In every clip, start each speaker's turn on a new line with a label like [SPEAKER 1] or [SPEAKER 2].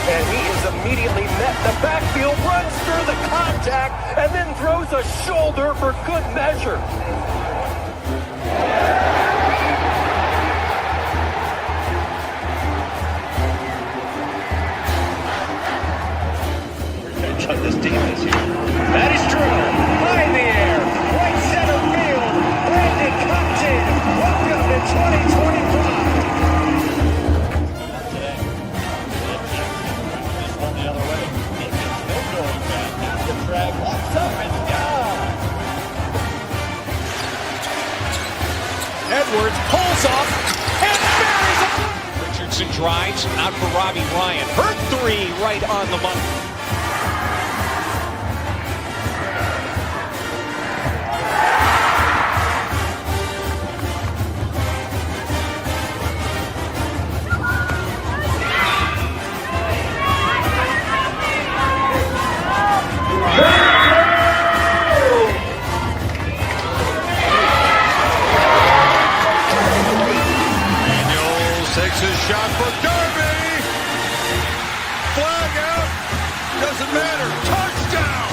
[SPEAKER 1] And he is immediately met in the backfield, runs through the contact, and then throws a shoulder for good measure.
[SPEAKER 2] This team this year. That is true. High in the air. Right center field. Brandon Compton. Welcome to 2025. Today. This one the other way. He gets no going back. Now the drag walks up and down.
[SPEAKER 3] Edwards pulls off and buries it.
[SPEAKER 4] Richardson drives out for Robbie Ryan. Her three right on the money.
[SPEAKER 5] Takes his shot for Darby. Flag out. Doesn't matter. Touchdown.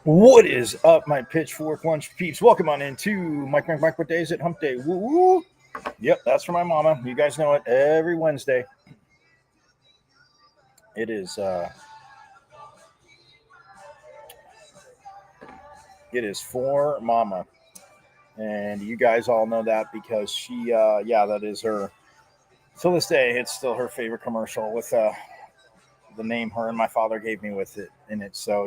[SPEAKER 6] What is up, my Pitchfork Lunch peeps? Welcome on into Mike. What day is it? Hump Day. Woo woo. Yep, that's for my mama. You guys know it. Every Wednesday. It is. It is for mama, and you guys all know that because she. That is her. Till this day, it's still her favorite commercial with the name her and my father gave me with it in it. So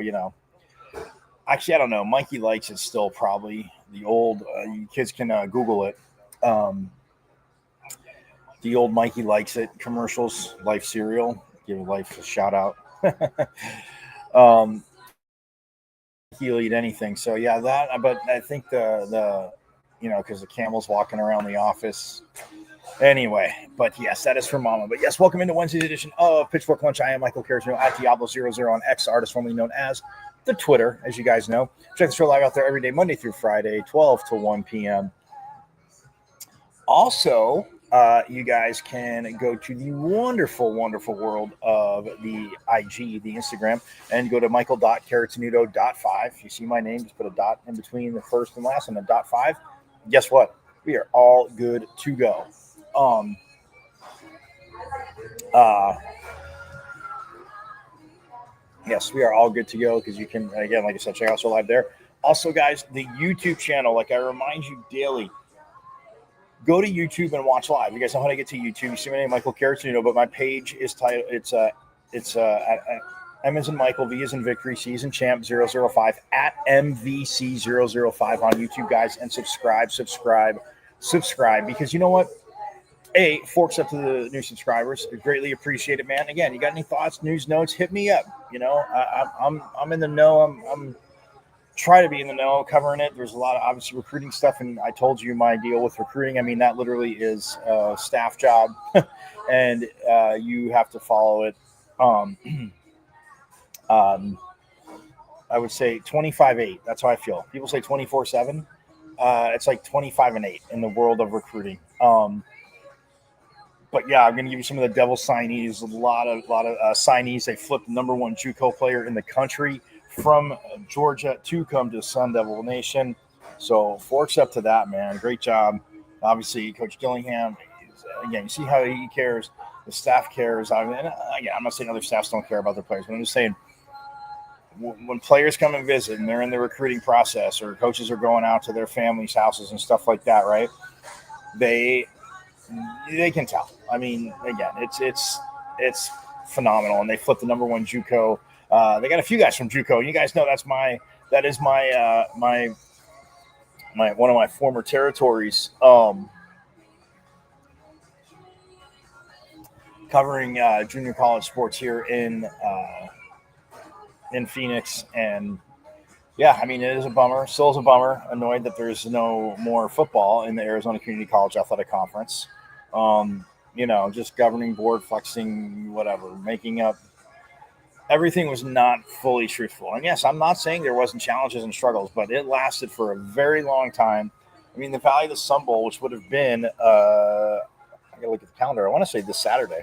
[SPEAKER 6] actually, I don't know. Mikey Likes it still probably the old. You kids can Google it. The old Mikey Likes It commercials, Life cereal. Give Life a shout out. He'll eat anything. So yeah, that. But I think the because the camel's walking around the office. Anyway, but yes, that is for Mama. But yes, welcome into Wednesday's edition of Pitchfork Lunch. I am Michael Carrasino at Diablo00 on X, artist formerly known as the Twitter, as you guys know. Check the show live out there every day, Monday through Friday, 12 to 1 p.m. Also, you guys can go to the wonderful, wonderful world of the IG, the Instagram, and go to michael.caratinudo.5. You see my name, just put a dot in between the first and last and a .5. Guess what? We are all good to go. Yes, we are all good to go because you can, again, like I said, check out us live there. Also, guys, the YouTube channel, like I remind you daily, go to YouTube and watch live. You guys know how to get to YouTube. You see my name, Michael Carrasino, but my page is titled, it's M as in Michael, V as in Victory, C as in Champ 005 at MVC005 on YouTube, guys, and subscribe, because you know what? Forks up to the new subscribers. I greatly appreciate it, man. Again, you got any thoughts, news, notes? Hit me up. I'm in the know. I'm try to be in the know covering it. There's a lot of obviously recruiting stuff, and I told you my deal with recruiting. I mean, that literally is a staff job, and you have to follow it. I would say 25/8. That's how I feel. People say 24/7. It's like 25/8 in the world of recruiting. But yeah, I'm going to give you some of the devil signees. A lot of signees. They flipped the number one JUCO player in the country from Georgia to come to Sun Devil Nation. So forks up to that, man. Great job. Obviously, Coach Gillingham. Again, you see how he cares. The staff cares. I'm not saying other staffs don't care about their players, but I'm just saying when players come and visit and they're in the recruiting process, or coaches are going out to their families' houses and stuff like that, right? They can tell. I mean, again, it's phenomenal, and they flipped the number one JUCO. They got a few guys from JUCO. You guys know that is my one of my former territories. Covering junior college sports here in Phoenix, and yeah, I mean, it is a bummer. Still is a bummer. Annoyed that there's no more football in the Arizona Community College Athletic Conference. Just governing board flexing, whatever, making up. Everything was not fully truthful. And yes, I'm not saying there wasn't challenges and struggles, but it lasted for a very long time. I mean, the Valley of the Sun Bowl, which would have been, I got to look at the calendar. I want to say this Saturday.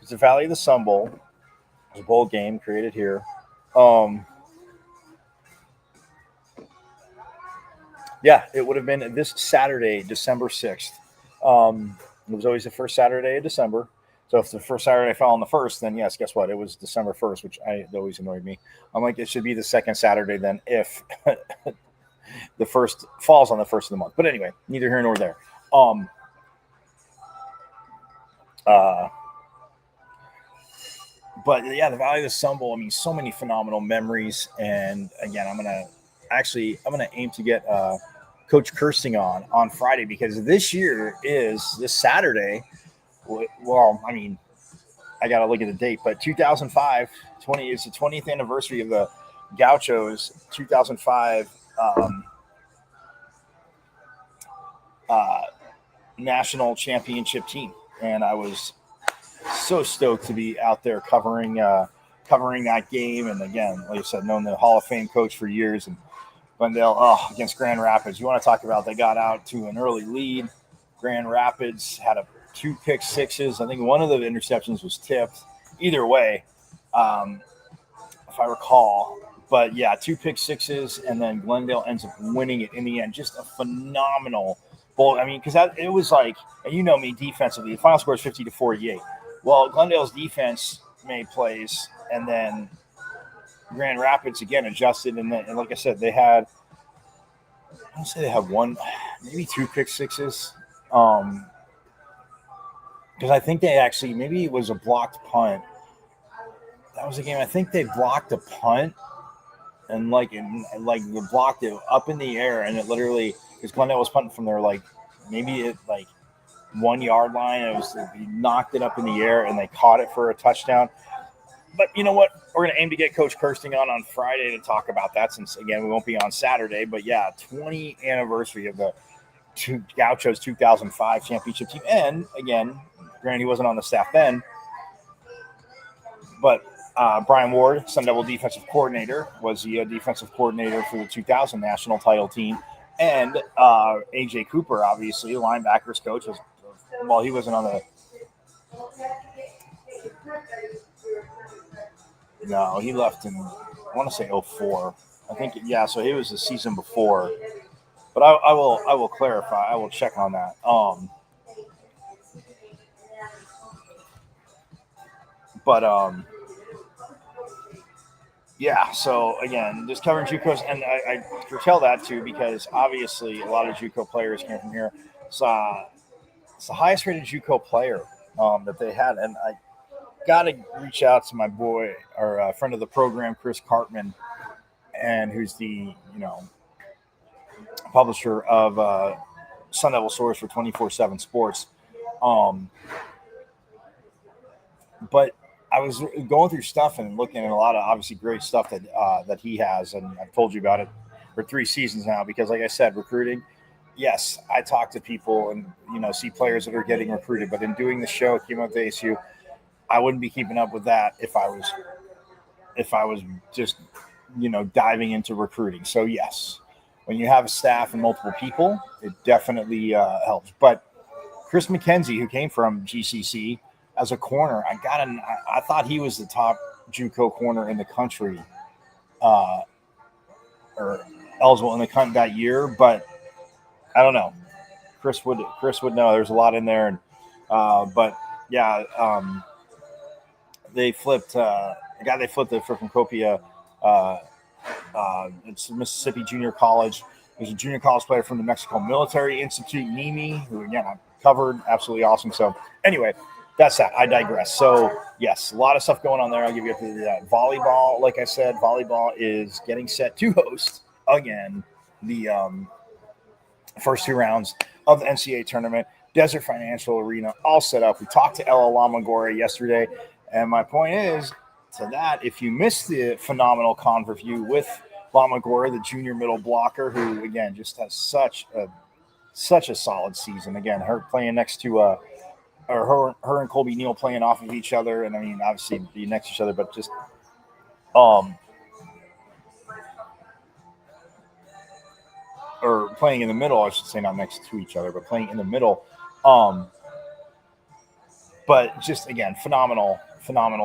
[SPEAKER 6] It's the Valley of the Sun Bowl. It's a bowl game created here. It would have been this Saturday, December 6th. It was always the first Saturday of December. So if the first Saturday fell on the 1st, then yes, guess what? It was December 1st, which always annoyed me. I'm like, it should be the second Saturday then if the first falls on the 1st of the month. But anyway, neither here nor there. But yeah, the Valley of the Sun Bowl, I mean, so many phenomenal memories. And again, I'm going to aim to get Coach Kirsting on Friday, because this Saturday. Well, I mean, I got to look at the date, but 2005, is the 20th anniversary of the Gauchos 2005 national championship team. And I was so stoked to be out there covering that game. And again, like I said, known the Hall of Fame coach for years, and Glendale against Grand Rapids. You want to talk about, they got out to an early lead. Grand Rapids had 2 pick sixes. I think one of the interceptions was tipped. Either way, if I recall, But yeah, 2 pick-sixes, and then Glendale ends up winning it in the end. Just a phenomenal bowl. I mean, because it was like, and you know me defensively, the final score is 50-48. Well, Glendale's defense made plays, and then Grand Rapids again adjusted, and like I said, they had, I want to say they had one, maybe 2 pick-sixes. Because I think they actually, maybe it was a blocked punt. That was a game. I think they blocked a punt, and they blocked it up in the air, and it literally, because Glendale was punting from their maybe it 1 yard line. It was, he knocked it up in the air, and they caught it for a touchdown. But you know what? We're going to aim to get Coach Kirsting on Friday to talk about that, since again we won't be on Saturday. But yeah, 20th anniversary of the Gauchos 2005 championship team, and again, granted he wasn't on the staff then, but Brian Ward, Sun Devil defensive coordinator, was the defensive coordinator for the 2000 national title team. And AJ Cooper, obviously, linebackers coach, he wasn't on the. No, he left in, I want to say 04. I think, yeah, so he was the season before. But I will clarify. I will check on that. Yeah, so again, just covering JUCOs, and I foretell that too because obviously a lot of JUCO players came from here. It's the highest rated JUCO player that they had, and I got to reach out to my boy or friend of the program, Chris Cartman, and who's the publisher of Sun Devil Source for 24/7 Sports. But I was going through stuff and looking at a lot of obviously great stuff that he has, and I've told you about it for 3 seasons now because, like I said, recruiting. Yes, I talk to people and see players that are getting recruited, but in doing the show, Keeping Up with the ASU, I wouldn't be keeping up with that if I was just diving into recruiting. So yes, when you have a staff and multiple people, it definitely helps. But Chris McKenzie, who came from GCC as a corner, I thought he was the top JUCO corner in the country, or eligible in the country that year. But I don't know. Chris would know. There's a lot in there, and but yeah, they flipped the guy. They flipped it from Copia. It's Mississippi Junior College. There's a junior college player from the Mexico Military Institute, Nimi, who again I covered. Absolutely awesome. So anyway, that's that. I digress. So yes, a lot of stuff going on there. I'll give you up to that. Volleyball, like I said, volleyball is getting set to host again the first 2 rounds of the NCAA tournament. Desert Financial Arena, all set up. We talked to Ella Lamagore yesterday, and my point is to that, if you missed the phenomenal converview with Lamagore, the junior middle blocker, who again just has such a solid season. Again, her playing next to or her and Colby Neal playing off of each other, and I mean obviously be next to each other, but just or playing in the middle, I should say, not next to each other, but playing in the middle. But just again, phenomenal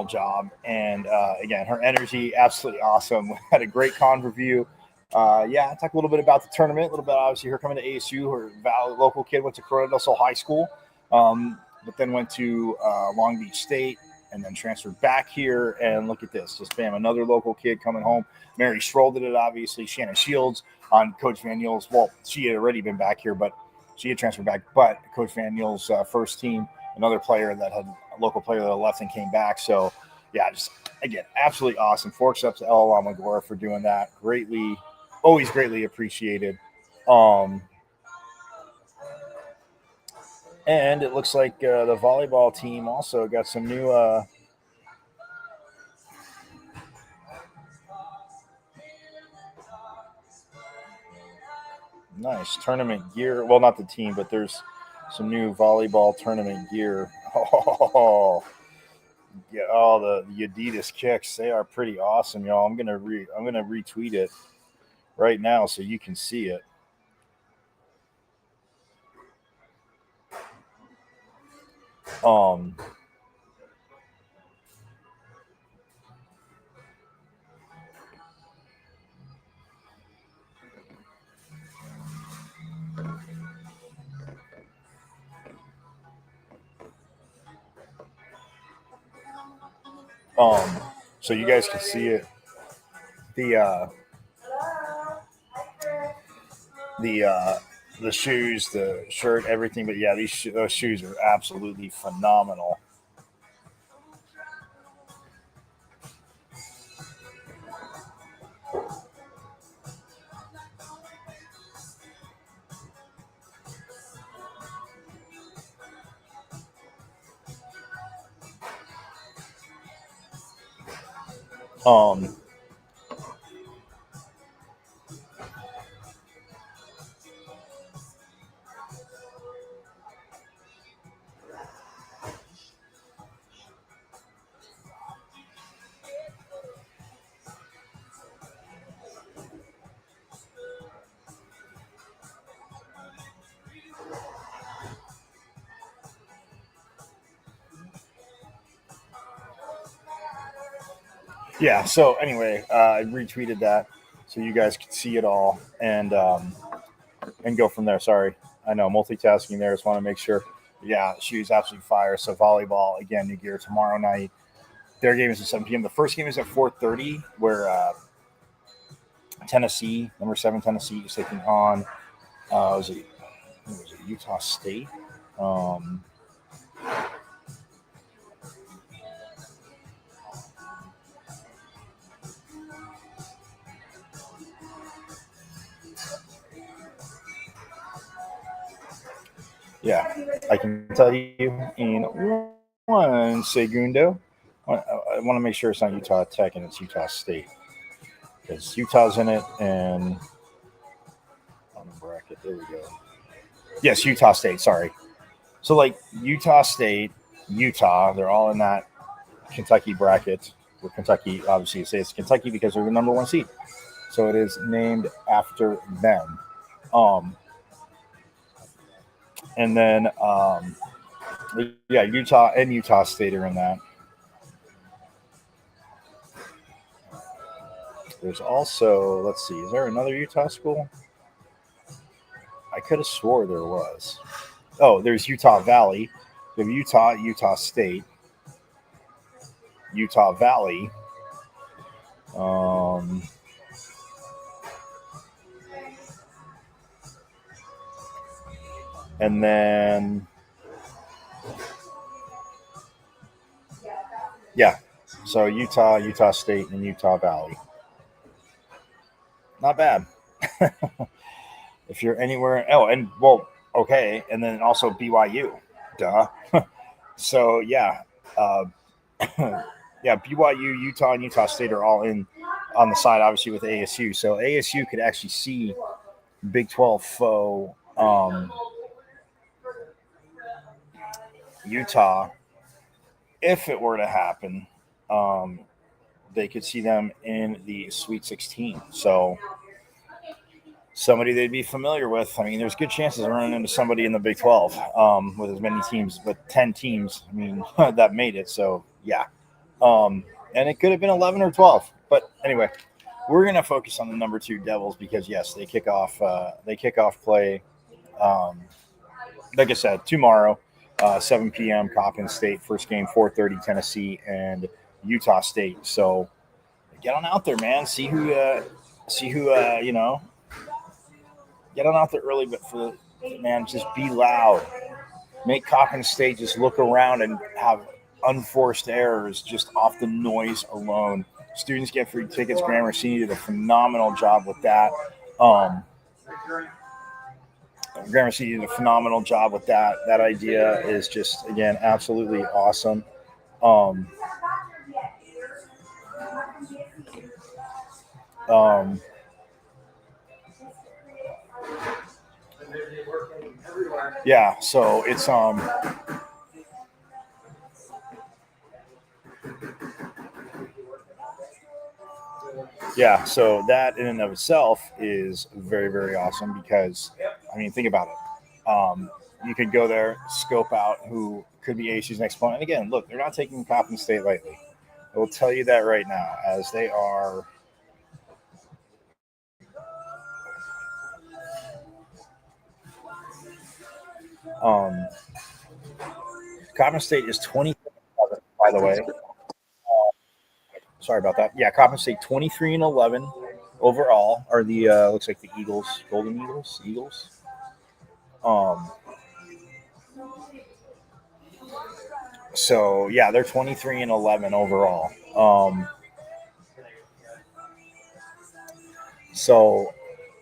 [SPEAKER 6] job, and again, her energy absolutely awesome. We had a great con review. Yeah, talk a little bit about the tournament, a little bit obviously her coming to ASU. Her local kid went to Corona del Sol High School, but then went to Long Beach State, and then transferred back here. And look at this, just bam, another local kid coming home. Mary Schroll did it, obviously. Shannon Shields on Coach Van Niel's. Well, she had already been back here, but she had transferred back. But Coach Van Niel's first team, another player that had a local player that left and came back. So, yeah, just again, absolutely awesome. Forks up to Ella Lamagore for doing that. Always greatly appreciated. And it looks like the volleyball team also got some new nice tournament gear. Well, not the team, but there's some new volleyball tournament gear. Oh, yeah, all the Adidas kicks. They are pretty awesome, y'all. I'm gonna retweet it right now so you can see it. So you guys can see it. The shoes, the shirt, everything. But yeah, those shoes are absolutely phenomenal. Um, yeah. So anyway, I retweeted that so you guys could see it all and go from there. Sorry, I know multitasking there. Just want to make sure. Yeah, shoes absolutely fire. So volleyball again, new gear tomorrow night. Their game is at 7 p.m. The first game is at 4:30, where Tennessee, number 7 Tennessee, is taking on was it Utah State. Um, Yeah, I can tell you in one segundo. I want to make sure it's not Utah Tech and it's Utah State because Utah's in it and on the bracket. There we go. Yes, Utah State. Sorry. So like Utah State, Utah, they're all in that Kentucky bracket. Where Kentucky, obviously, say it's Kentucky because they're the number 1 seed. So it is named after them. And then Utah and Utah State are in that. There's also, let's see, is there another Utah school? I could have swore there was. Oh, there's Utah Valley. We have Utah State, Utah Valley. And then, yeah, so Utah State, and Utah Valley. Not bad. If you're anywhere, okay, and then also BYU, duh. So yeah, yeah, BYU, Utah, and Utah State are all in on the side, obviously with ASU. So ASU could actually see Big 12 foe Utah if it were to happen. They could see them in the Sweet 16. So somebody they'd be familiar with. I mean, there's good chances of running into somebody in the Big 12 with as many teams, with 10 teams. I mean, that made it. So yeah, and it could have been 11 or 12. But anyway, we're gonna focus on the number 2 Devils because yes, they kick off play. Like I said, tomorrow, 7 p.m. Coppin State, first game, 4:30 Tennessee and Utah State. So get on out there, man. See who you know. Get on out there early, but just be loud. Make Coppin State just look around and have unforced errors just off the noise alone. Students get free tickets. Gramercy did a phenomenal job with that. Gramercy did a phenomenal job with that. That idea is just, again, absolutely awesome. Yeah, so it's yeah, so that in and of itself is very, very awesome because, I mean, think about it. You could go there, scope out who could be ASU's next opponent. And again, look, they're not taking Coppin State lightly. I will tell you that right now, as they are. Coppin State is 27, by the way. Sorry about that. Yeah, Coppin State 23-11 overall are the looks like the Eagles, Golden Eagles. So yeah, they're 23-11 overall. So,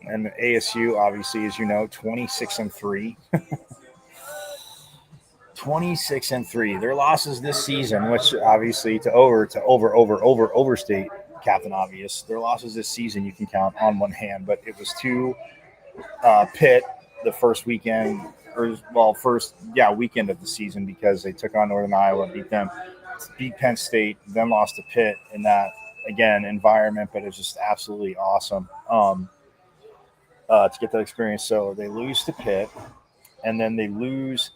[SPEAKER 6] and ASU obviously, as you know, 26-3. 26-3. Their losses this season, which obviously to overstate Captain Obvious. Their losses this season you can count on one hand, but it was to Pitt the first weekend, weekend of the season, because they took on Northern Iowa, beat Penn State, then lost to Pitt in that environment, but it's just absolutely awesome to get that experience. So they lose to Pitt, and then they lose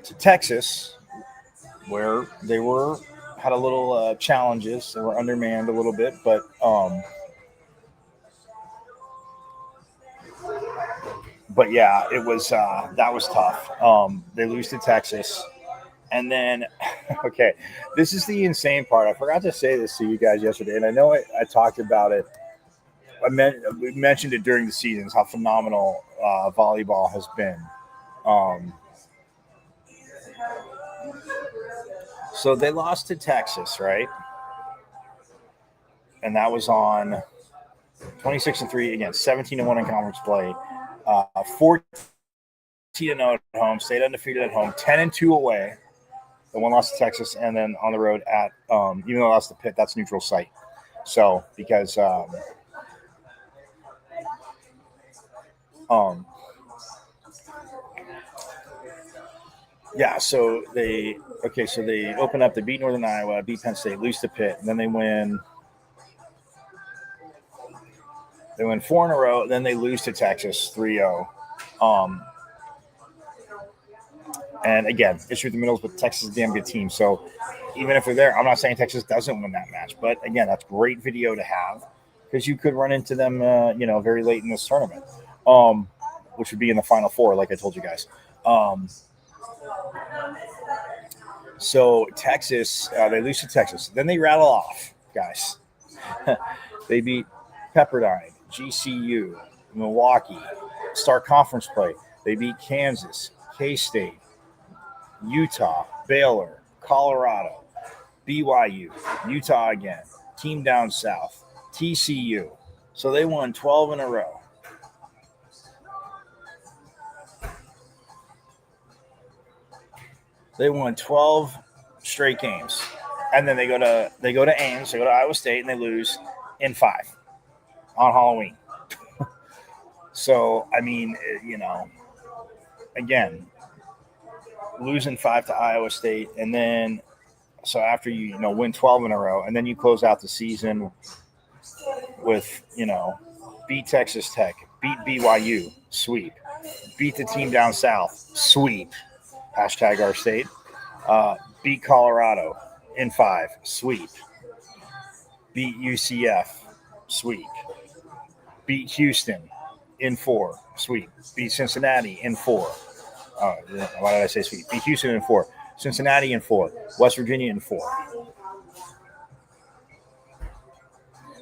[SPEAKER 6] to Texas, where they had a little challenges. They were undermanned a little bit, but yeah, it was that was tough. They lose to Texas, and then okay, this is the insane part. I forgot to say this to you guys yesterday, and I know I talked about it. We mentioned it during the seasons, how phenomenal volleyball has been. So they lost to Texas, right? And that was on 26-3 again, 17-1 in conference play, 14-0 at home, stayed undefeated at home, 10-2 away. The one lost to Texas, and then on the road at even though they lost to Pitt, that's neutral site. So because yeah, so they open up, they beat Northern Iowa, beat Penn State, lose to Pitt, and then they win 4 in a row, then they lose to Texas 3-0. And again, issue with the middles, but Texas is a damn good team. So even if they're there, I'm not saying Texas doesn't win that match, but again, that's great video to have, because you could run into them very late in this tournament, which would be in the Final Four, like I told you guys. So Texas, they lose to Texas. Then they rattle off, guys. They beat Pepperdine, GCU, Milwaukee, start conference play. They beat Kansas, K-State, Utah, Baylor, Colorado, BYU, Utah again, team down south, TCU. So they won 12 in a row. They won 12 straight games, and then they go to Ames, they go to Iowa State, and they lose in 5 on Halloween. So I mean, again, losing 5 to Iowa State, and then so after you win 12 in a row, and then you close out the season with beat Texas Tech, beat BYU, sweep, beat the team down south, sweep. Hashtag our state. Beat Colorado in 5, sweep. Beat UCF, sweep. Beat Houston in 4, sweep. Beat Cincinnati in 4. Why did I say sweep? Beat Houston in 4. Cincinnati in 4. West Virginia in 4.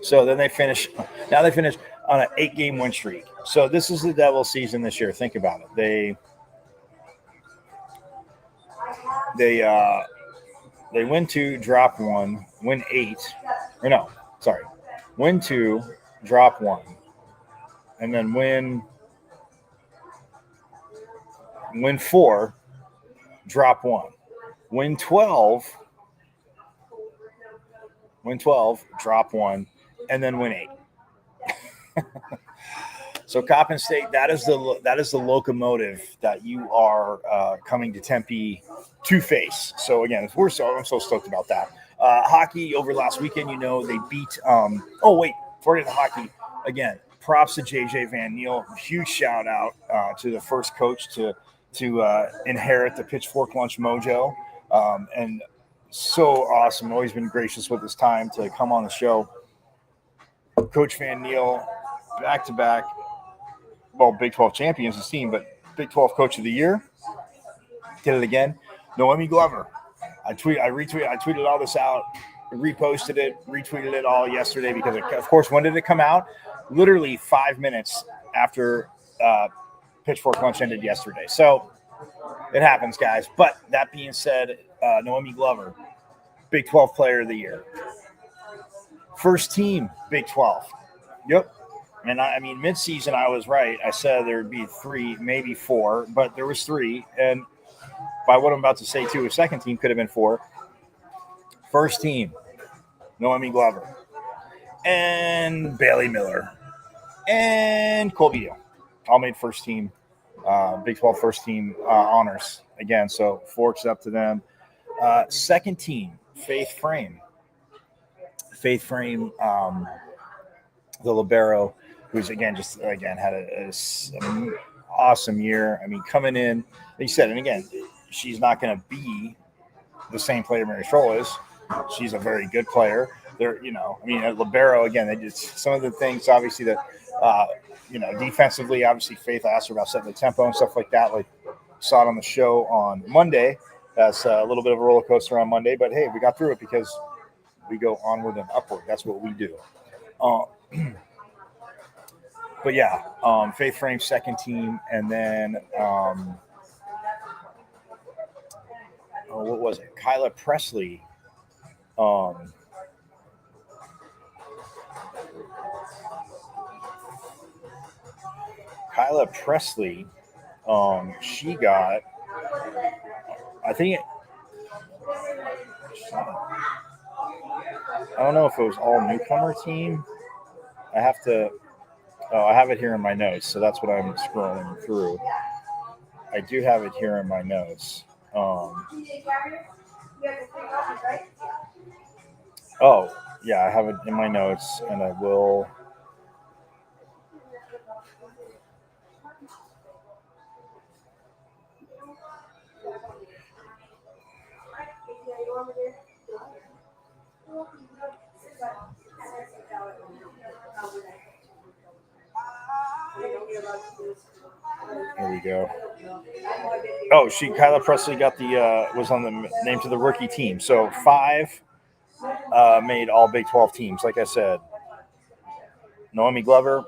[SPEAKER 6] So then they finish on an 8-game win streak. So this is the Devils season this year. Think about it. They win 2, drop 1, win 8, or no, sorry, win 2, drop 1, and then win 4, drop 1, win 12, drop 1, and then win 8. So Coppin State, that is the locomotive that you are coming to Tempe to face. So again, I'm so stoked about that. Hockey over last weekend, they beat. Before I get to hockey, again, props to JJ Van Neal. Huge shout out to the first coach to inherit the Pitchfork Lunch mojo, and so awesome. Always been gracious with his time to come on the show. Coach Van Neal, back to back. Well, Big 12 champions, his team, but Big 12 Coach of the Year. Did it again. Noemi Glover. I tweeted all this out reposted it, retweeted it all yesterday because, of course, when did it come out? Literally 5 minutes after Pitchfork Lunch ended yesterday. So it happens, guys. But that being said, Noemi Glover, Big 12 Player of the Year. First team, Big 12. Yep. And I mean, midseason, I was right. I said there would be 3, maybe 4, but there was 3. And by what I'm about to say, too, a second team could have been 4. First team, Noemi Glover. And Bailey Miller. And Colby Deal. All made first team, Big 12 first team honors again. So forks up to them. Second team, Faith Frame. Faith Frame, the libero, who's again had an awesome year. I mean, coming in, like you said, and again, she's not going to be the same player Mary Stroll is. She's a very good player. They're, at libero, again, they did some of the things, obviously, that, defensively, obviously, Faith asked her about setting the tempo and stuff like that. Like, saw it on the show on Monday. That's a little bit of a roller coaster on Monday, but hey, we got through it because we go onward and upward. That's what we do. But yeah, Faith Frame second team, and then what was it? Kyla Presley. Kyla Presley, she got, I think, I don't know if it was all newcomer team. I have it here in my notes, so that's what I'm scrolling through. I do have it here in my notes. Oh, yeah, I have it in my notes, and I will. There we go. Oh, Kyla Presley got was on the name to the rookie team. So 5 made all Big 12 teams. Like I said, Noemi Glover,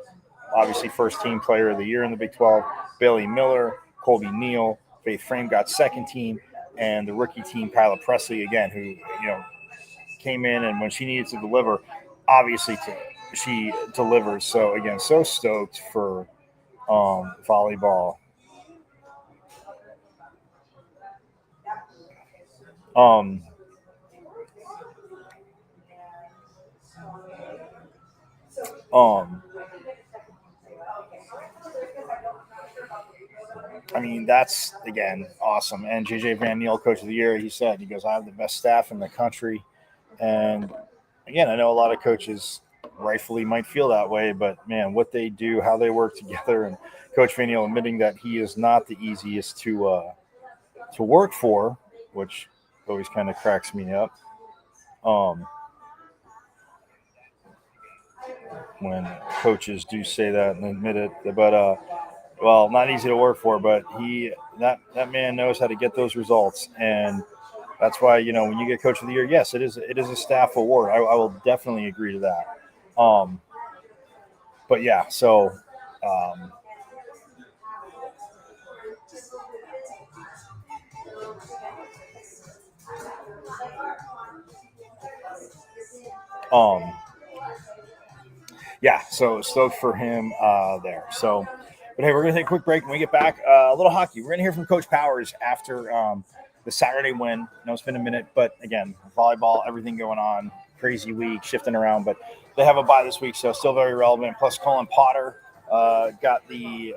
[SPEAKER 6] obviously first team player of the year in the Big 12. Bailey Miller, Colby Neal, Faith Frame got second team, and the rookie team, Kyla Presley, again, who came in, and when she needed to deliver, obviously she delivers. So again, so stoked for volleyball. I mean, that's, again, awesome. And JJ Van Niel, Coach of the Year, he goes, I have the best staff in the country. And, again, I know a lot of coaches rightfully might feel that way, but, man, what they do, how they work together, and Coach Van Niel admitting that he is not the easiest to work for, which always kind of cracks me up. When coaches do say that and admit it, but well, not easy to work for, but that man knows how to get those results, and that's why when you get Coach of the Year, yes, it is a staff award. I will definitely agree to that. But yeah, so yeah, so stoked for him there. So, but hey, we're going to take a quick break. When we get back, a little hockey. We're going to hear from Coach Powers after the Saturday win. It's been a minute, but again, volleyball, everything going on, crazy week, shifting around, but they have a bye this week, so still very relevant. Plus, Colin Potter got the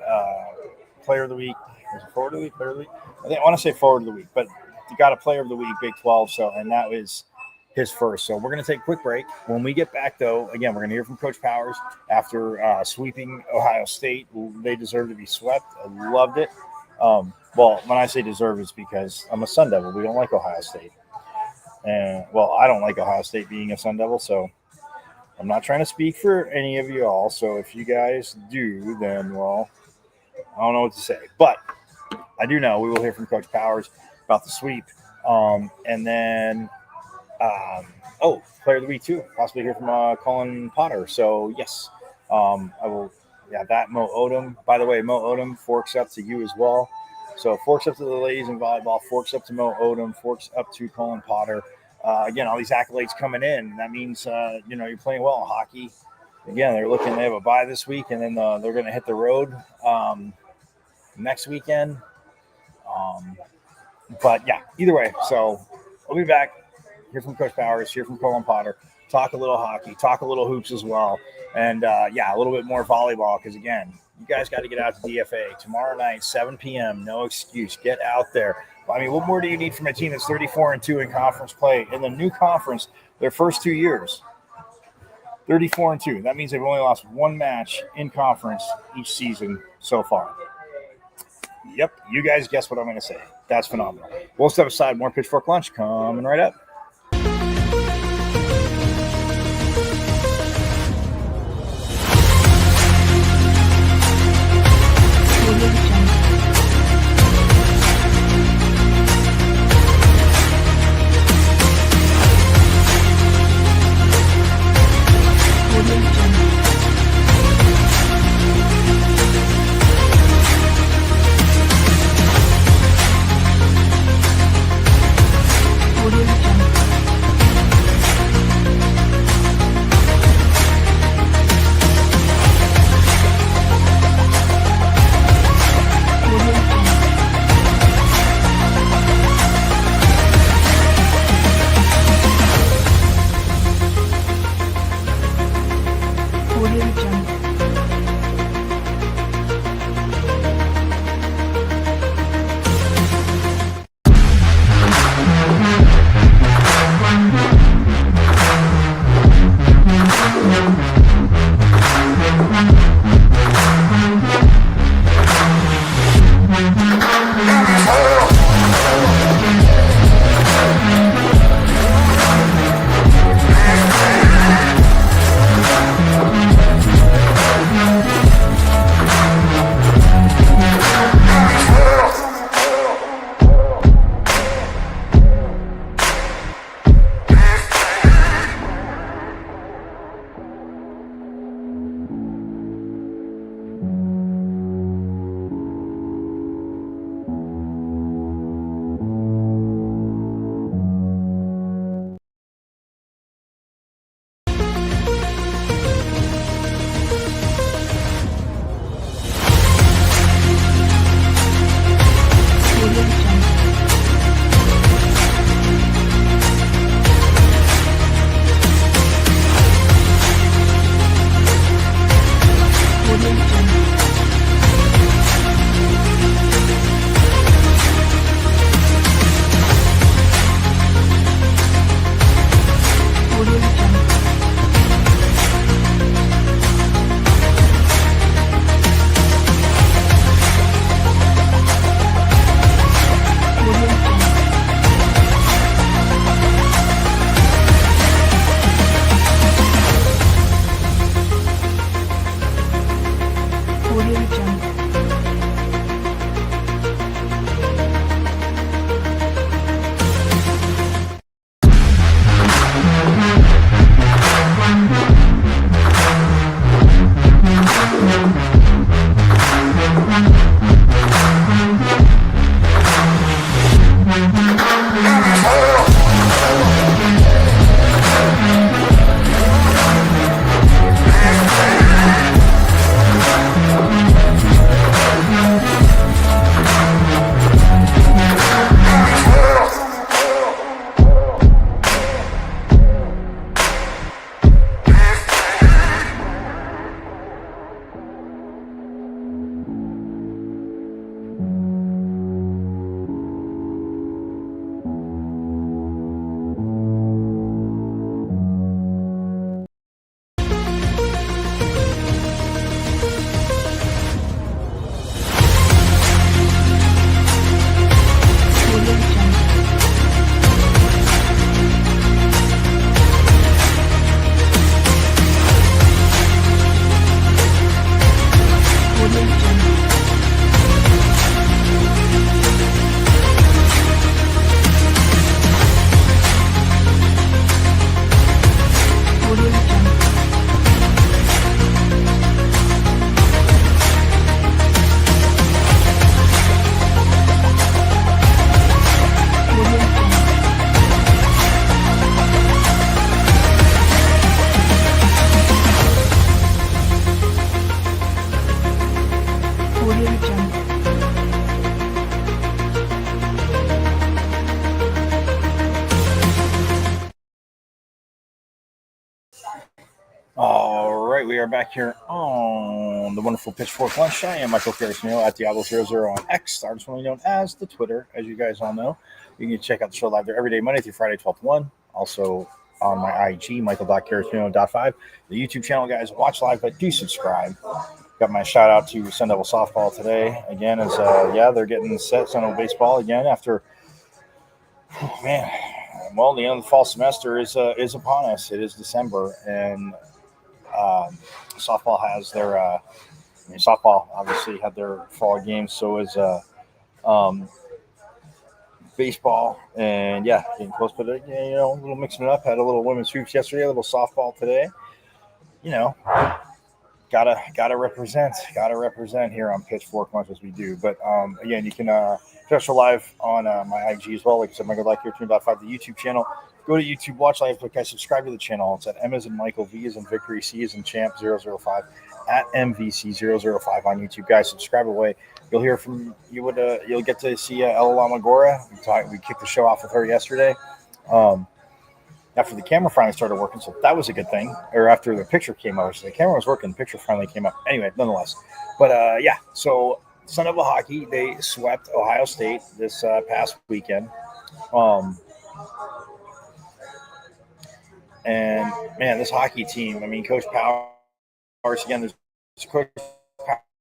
[SPEAKER 6] Player of the Week. Was it Forward of the Week? Player of the Week? I want to say Forward of the Week, but he got a Player of the Week, Big 12. So, and that was his first. So we're going to take a quick break. When we get back, though, again, we're going to hear from Coach Powers after sweeping Ohio State. They deserve to be swept. I loved it. Well, when I say deserve, it's because I'm a Sun Devil. We don't like Ohio State. And, well, I don't like Ohio State being a Sun Devil, so I'm not trying to speak for any of you all. So if you guys do, then, well, I don't know what to say. But I do know we will hear from Coach Powers about the sweep. And then Player of the week too. Possibly hear from Colin Potter. So yes, I will. Yeah, that Mo Odom. By the way, Mo Odom, forks up to you as well. So forks up to the ladies in volleyball, forks up to Mo Odom, forks up to Colin Potter. Again, all these accolades coming in. That means you're playing well in hockey. Again, they have a bye this week, and then they're going to hit the road next weekend. But yeah, either way. So I'll be back. Hear from Coach Powers, hear from Colin Potter, talk a little hockey, talk a little hoops as well. And a little bit more volleyball because, again, you guys got to get out to DFA tomorrow night, 7 p.m. No excuse. Get out there. I mean, what more do you need from a team that's 34-2 in conference play? In the new conference, their first 2 years, 34-2. That means they've only lost one match in conference each season so far. Yep, you guys guess what I'm going to say. That's phenomenal. We'll step aside. More Pitchfork Lunch coming right up.
[SPEAKER 7] Audio Jungle.
[SPEAKER 6] All right, we are back here on the wonderful Pitchfork Lunch. I am Michael Carasino at Diablo00 on X, artificially known as the Twitter, as you guys all know. You can check out the show live there every day, Monday through Friday, 12 to 1. Also on my IG, Michael.Carasino.5. The YouTube channel, guys, watch live, but do subscribe. Got my shout out to Sun Devil Softball today. Again, as they're getting set. Sun Devil Baseball again after, well, the end of the fall semester is upon us. It is December, and softball has their softball obviously had their fall games, so is baseball, and getting close, but a little mixing it up. Had a little women's hoops yesterday, a little softball today. Gotta represent here on Pitchfork much as we do. But again, you can catch us live on my IG as well. Like I said, Michael.Carasino.5, the YouTube channel. Go to YouTube, watch live, guys. Subscribe to the channel. It's at M as in Michael, V as in Victory, C as in Champ 005 at MVC005 on YouTube, guys. Subscribe away. You'll hear from you'll get to see Ella Lamagora. We kicked the show off with her yesterday. After the camera finally started working, so that was a good thing. Or after the picture came out, so the camera was working, the picture finally came out. Anyway, nonetheless, but so Sun Devil hockey, they swept Ohio State this past weekend. And man, this hockey team, I mean, Coach Powers, again, there's Coach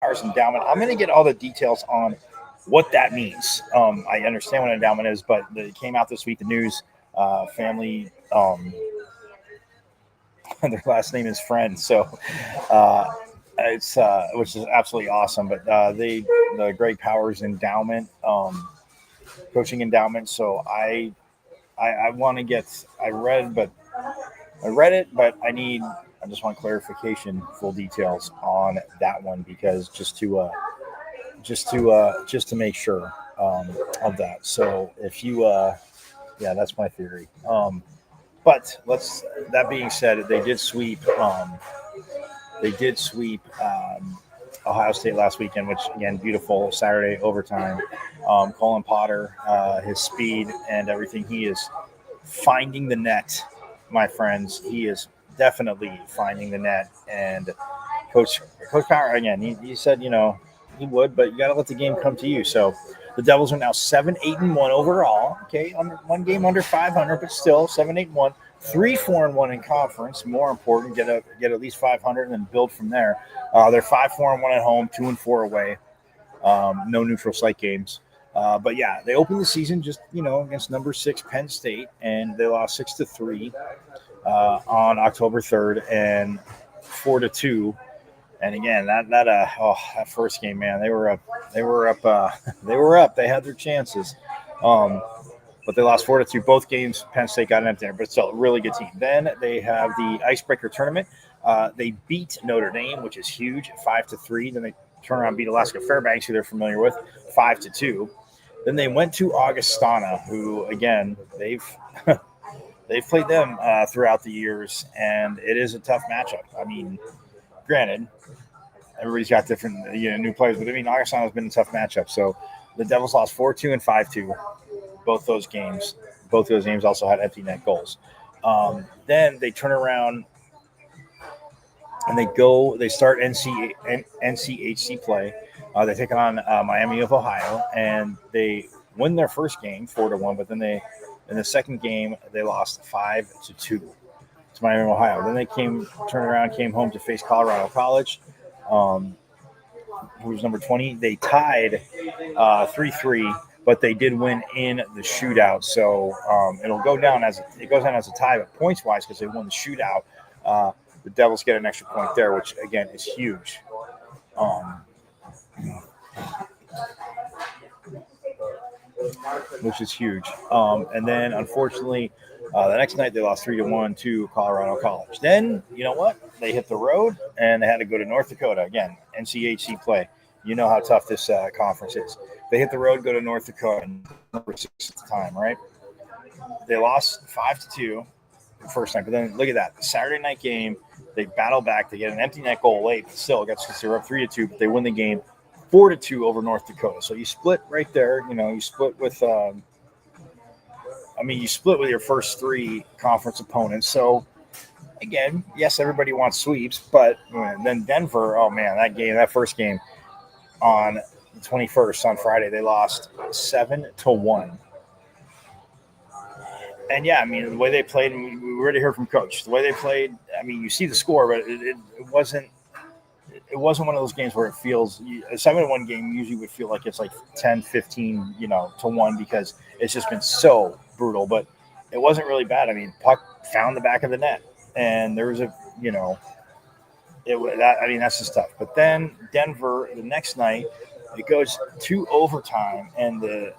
[SPEAKER 6] Powers endowment. I'm going to get all the details on what that means. I understand what an endowment is, but it came out this week, the news, family, their last name is Friend. So it's, which is absolutely awesome. But the Greg Powers endowment, coaching endowment. So I want to get, I read it, but I just want clarification, full details on that one, because just to make sure of that. So if you that's my theory. But that being said, they did sweep Ohio State last weekend, which again, beautiful Saturday overtime. Colin Potter, his speed and everything, he is finding the net, my friends. He is definitely finding the net. And Coach Power, again, he said, he would, but you got to let the game come to you. So the Devils are now 7-8-1 overall. Okay, one game under 500, but still 7-8-1, 3-4-1 in conference. More important, get at least 500 and then build from there. They're 5-4-1 at home, 2-4 away. No neutral site games. But they opened the season just against number 6 Penn State, and they lost 6-3 on October 3rd and 4-2. And again, that first game, man, they were up. They had their chances, but they lost 4-2. Both games, Penn State got an empty there, but still a really good team. Then they have the Icebreaker tournament. They beat Notre Dame, which is huge, 5-3. Then they turn around and beat Alaska Fairbanks, who they're familiar with, 5-2. Then they went to Augustana, who again they've played them throughout the years, and it is a tough matchup. I mean, granted, everybody's got different new players, but I mean, Augustana's been a tough matchup. So the Devils lost 4-2 and 5-2, both those games. Both those games also had empty net goals. Then they turn around and they start NCHC play. They take on Miami of Ohio, and they win their first game 4-1. But then in the second game they lost 5-2 to Miami of Ohio. Then they came home to face Colorado College, who was number 20. They tied 3-3, but they did win in the shootout. So it goes down as a tie, but points wise, because they won the shootout. The Devils get an extra point there, which again is huge. Which is huge. And then unfortunately, the next night they lost 3-1 to Colorado College. Then you know what? They hit the road and they had to go to North Dakota again. NCHC play. You know how tough this conference is. They hit the road, go to North Dakota, number 6 at the time, right? They lost 5-2 the first night, but then look at that. The Saturday night game, they battle back. They get an empty net goal late, but still, because they were up 3-2, but they win the game 4-2 over North Dakota. So you split right there. You split with. You split with your first 3 conference opponents. So again, yes, everybody wants sweeps, but then Denver. Oh man, that first game on the 21st on Friday, they lost 7-1. And yeah, the way they played, and we already heard from Coach, the way they played. You see the score, but it wasn't. It wasn't one of those games where it feels a 7-1 game usually would feel like it's like 10, 15, to 1 because it's just been so brutal. But it wasn't really bad. Puck found the back of the net, and there was that's just tough. But then Denver the next night, it goes to overtime, and the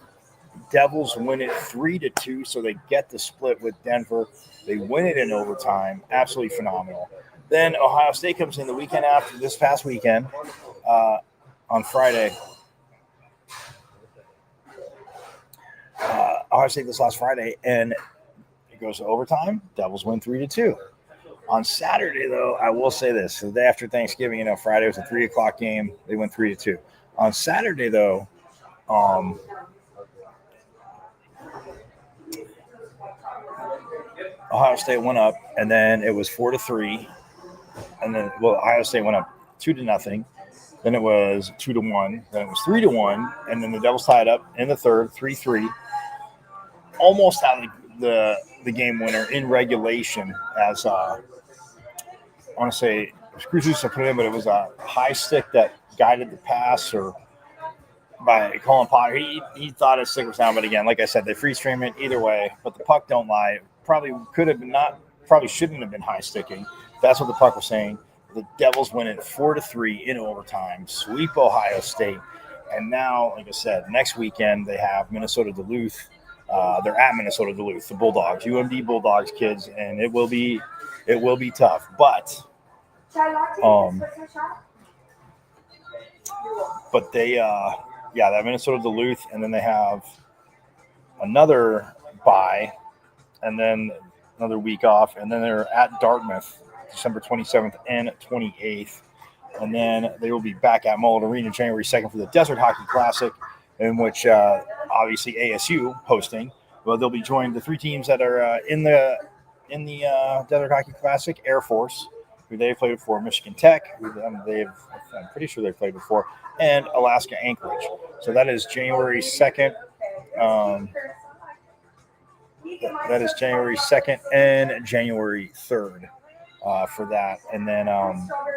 [SPEAKER 6] Devils win it 3-2, so they get the split with Denver. They win it in overtime. Absolutely phenomenal. Then Ohio State comes in the weekend after this past weekend on Friday. Ohio State this last Friday, and it goes to overtime. Devils win 3-2. On Saturday, though, I will say this. The day after Thanksgiving, Friday was a 3 o'clock game. They went 3-2. On Saturday, though, Ohio State went up, and then it was 4-3. And then, Ohio State went up 2-0. Then it was 2-1. Then it was 3-1. And then the Devils tied up in the third, 3-3. Almost had the game winner in regulation as I want to say it was Cruz put in, but it was a high stick that guided the pass or by Colin Potter. He thought his stick was down, but again, like I said, they free stream it either way. But the puck don't lie. Probably shouldn't have been high sticking. That's what the puck was saying. The Devils win it 4-3 in overtime, sweep Ohio State. And now, like I said, next weekend they have Minnesota Duluth. They're at Minnesota Duluth, the Bulldogs, UMD Bulldogs kids, and it will be tough. But they that Minnesota Duluth, and then they have another bye, and then another week off, and then they're at Dartmouth December 27th and 28th. And then they will be back at Mullet Arena January 2nd for the Desert Hockey Classic, in which obviously ASU hosting. Well, they'll be joined the 3 teams that are in the Desert Hockey Classic: Air Force, who they've played before, Michigan Tech, who I'm pretty sure they've played before, and Alaska Anchorage. So that is January 2nd. That is January 2nd and January 3rd for that, and then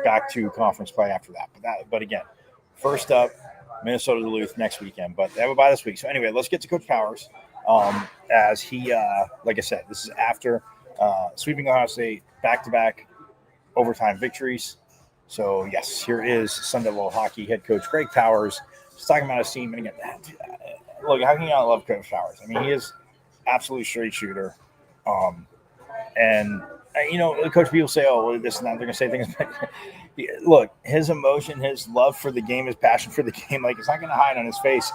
[SPEAKER 6] back to conference play after that. But again, first up, Minnesota Duluth next weekend. But they have a bye this week. So anyway, let's get to Coach Powers. As he, like I said, this is after sweeping Ohio State back-to-back overtime victories. So yes, here is Sun Devil hockey head coach Greg Powers just talking about his team. And again, look, how can you not love Coach Powers? He is absolute straight shooter. And Coach, people say, oh, well, this and that. They're going to say things. Look, his emotion, his love for the game, his passion for the game, it's not going to hide on his face.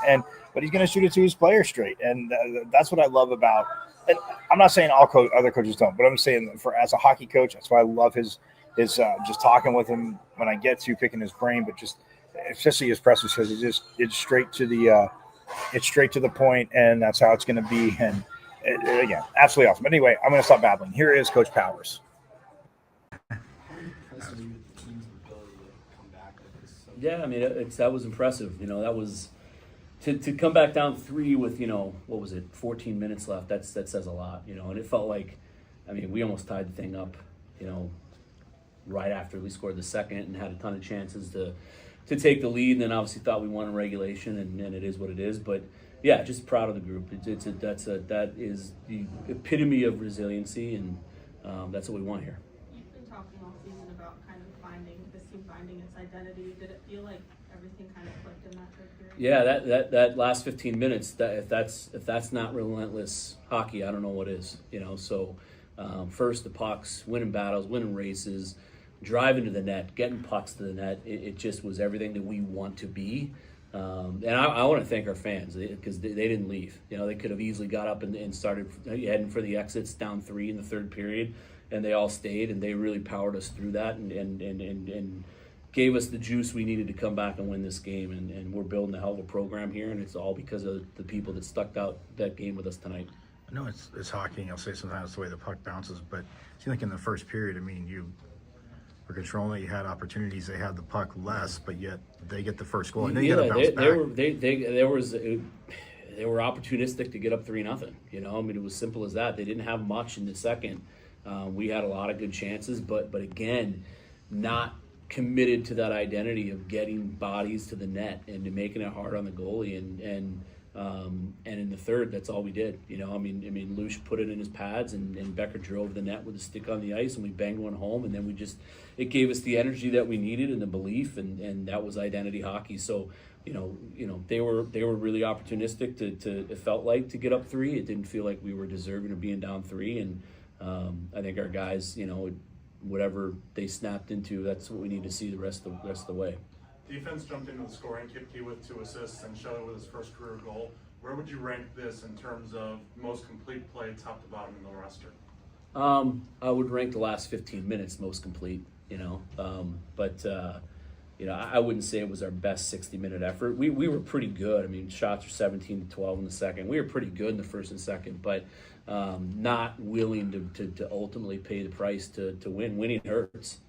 [SPEAKER 6] But he's going to shoot it to his players straight. And that's what I love about – and I'm not saying all other coaches don't, but I'm saying as a hockey coach, that's why I love his just talking with him when I get to picking his brain, but just especially his pressers, because it's straight to the point, and that's how it's going to be. And again, absolutely awesome. But anyway, I'm going to stop babbling. Here is Coach Powers.
[SPEAKER 7] Yeah, that was impressive. That was to come back down 3 with 14 minutes left. That says a lot. And it felt like, we almost tied the thing up. Right after we scored the second and had a ton of chances to take the lead, and then obviously thought we won in regulation, and it is what it is. But yeah, just proud of the group. That is the epitome of resiliency, and that's what we want here.
[SPEAKER 8] You've been talking all season about kind of finding its identity. Did it feel like everything kind of clicked in that third period?
[SPEAKER 7] Yeah, that last 15 minutes. If that's not relentless hockey, I don't know what is. So first the pucks, winning battles, winning races, driving to the net, getting pucks to the net. It just was everything that we want to be. And I want to thank our fans because they didn't leave. They could have easily got up and started heading for the exits down 3 in the third period, and they all stayed, and they really powered us through that. And gave us the juice we needed to come back and win this game. And we're building a hell of a program here, and it's all because of the people that stuck out that game with us tonight.
[SPEAKER 9] I know it's hockey, and I'll say sometimes the way the puck bounces, but it seemed like in the first period, I mean, you were controlling it, you had opportunities, they had the puck less, but yet they get the first goal, and then you got to bounce back.
[SPEAKER 7] They were opportunistic to get up 3-0. You know, I mean, it was simple as that. They didn't have much in the second. We had a lot of good chances, but again, not committed to that identity of getting bodies to the net and to making it hard on the goalie. And in the third, that's all we did. You know, I mean, Lush put it in his pads, and Becker drove the net with a stick on the ice, and we banged one home, and then it gave us the energy that we needed and the belief, and that was identity hockey. So, you know, they were really opportunistic to it felt like to get up 3. It didn't feel like we were deserving of being down 3, and I think our guys, you know, whatever they snapped into, that's what we need to see the rest of the way.
[SPEAKER 10] Defense jumped into the scoring, Kipke with 2 assists and Scheller with his first career goal. Where would you rank this in terms of most complete play, top to bottom in the roster?
[SPEAKER 7] I would rank the last 15 minutes most complete, you know. You know, I wouldn't say it was our best 60-minute effort. We were pretty good. I mean, shots were 17-12 in the second. We were pretty good in the first and second, but not willing to ultimately pay the price to win. Winning hurts.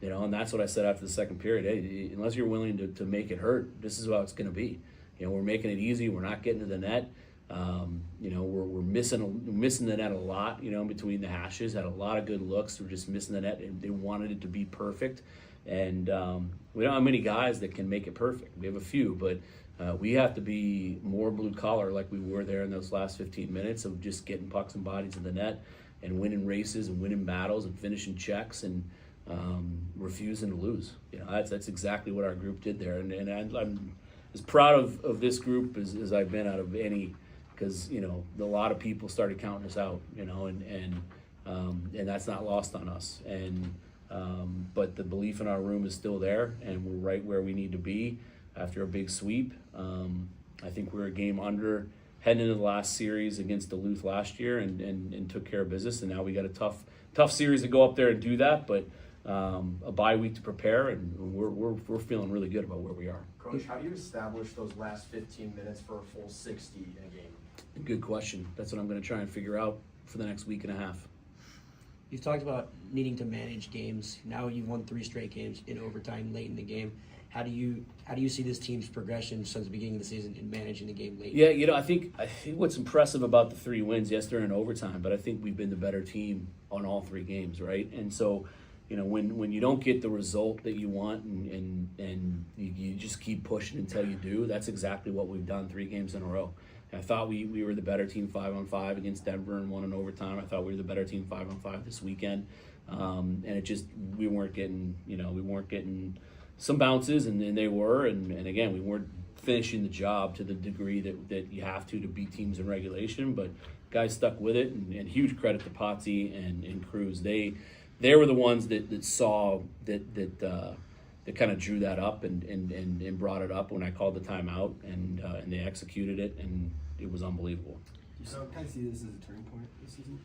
[SPEAKER 7] You know, and that's what I said after the second period. Hey, unless you're willing to make it hurt, this is how it's going to be. You know, we're making it easy. We're not getting to the net. You know, we're missing the net a lot. You know, in between the hashes, had a lot of good looks. We're just missing the net. They wanted it to be perfect, and we don't have many guys that can make it perfect. We have a few, but we have to be more blue collar like we were there in those last 15 minutes of just getting pucks and bodies in the net and winning races and winning battles and finishing checks and refusing to lose. You know, that's exactly what our group did there, and I'm as proud of this group as I've been out of any, because you know a lot of people started counting us out. You know, and that's not lost on us. And but the belief in our room is still there, and we're right where we need to be after a big sweep. I think we're a game under heading into the last series against Duluth last year, and took care of business, and now we got a tough series to go up there and do that, but a bye week to prepare, and we're feeling really good about where we are.
[SPEAKER 11] Coach, how do you establish those last 15 minutes for a full 60 in a game?
[SPEAKER 7] Good question. That's what I'm going to try and figure out for the next week and a half.
[SPEAKER 12] You've talked about needing to manage games. Now you've won 3 straight games in overtime late in the game. How do you see this team's progression since the beginning of the season in managing the game late?
[SPEAKER 7] Yeah, you know, I think what's impressive about the 3 wins, yes, they're in overtime, but I think we've been the better team on all 3 games, right? And so, you know, when you don't get the result that you want and you just keep pushing until you do, that's exactly what we've done 3 games in a row. I thought we were the better team 5-on-5 against Denver and won in overtime. I thought we were the better team 5-on-5 this weekend, and it just we weren't getting some bounces, and they were, and again we weren't finishing the job to the degree that you have to beat teams in regulation. But guys stuck with it, and huge credit to Potsy and Cruz. They were the ones that saw that kind of drew that up and brought it up when I called the timeout, and they executed it, and it was unbelievable.
[SPEAKER 13] So kind of see this as a turning point this season?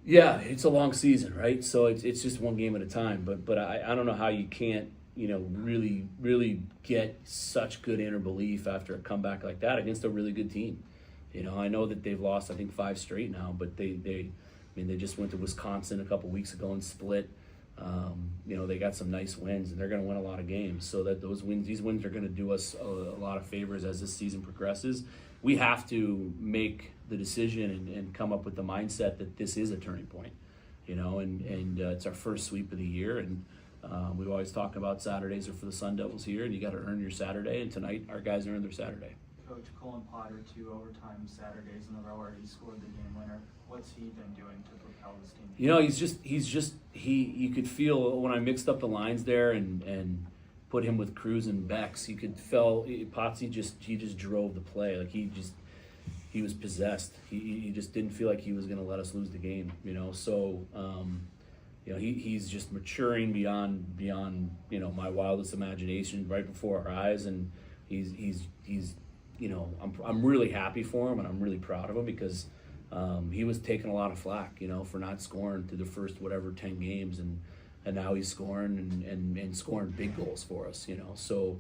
[SPEAKER 7] Yeah, it's a long season, right? So it's just one game at a time. But I don't know how you can't, you know, really get such good inner belief after a comeback like that against a really good team. You know, I know that they've lost, I think, 5 straight now, but they just went to Wisconsin a couple weeks ago and split. You know, they got some nice wins, and they're going to win a lot of games. So that these wins are going to do us a lot of favors as this season progresses. We have to make the decision and come up with the mindset that this is a turning point. You know, and it's our first sweep of the year, and we always talk about Saturdays are for the Sun Devils here, and you got to earn your Saturday. And tonight, our guys earned their Saturday.
[SPEAKER 14] Coach, Colin Potter, 2 overtime Saturdays in a row already scored the game winner. What's he been doing to propel this team?
[SPEAKER 7] You know, you could feel when I mixed up the lines there and put him with Cruz and Bex, you could feel Potsy just drove the play. Like he was possessed. He just didn't feel like he was going to let us lose the game, you know. So you know, he's just maturing beyond you know, my wildest imagination right before our eyes, and he's you know, I'm really happy for him, and I'm really proud of him because he was taking a lot of flack, you know, for not scoring through the first 10 games, and now he's scoring and scoring big goals for us, you know. So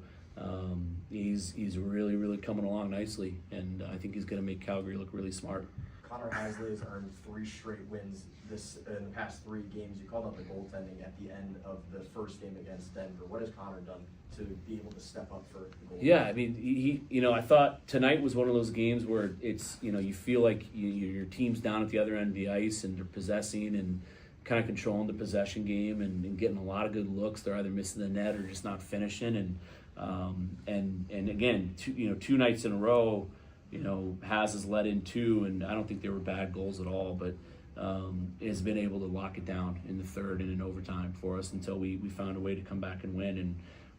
[SPEAKER 7] he's really, really coming along nicely, and I think he's going to make Calgary look really smart.
[SPEAKER 11] Connor Hasley has earned 3 straight wins in the past 3 games. You called out the goaltending at the end of the first game against Denver. What has Connor done to be able to step up for the goal?
[SPEAKER 7] Yeah, I mean, he you know, I thought tonight was one of those games where it's, you know, you feel like your team's down at the other end of the ice and they're possessing and kind of controlling the possession game and getting a lot of good looks. They're either missing the net or just not finishing. And again, 2 nights in a row, you know, has led in 2, and I don't think they were bad goals at all, but has been able to lock it down in the third and in overtime for us until we found a way to come back and win,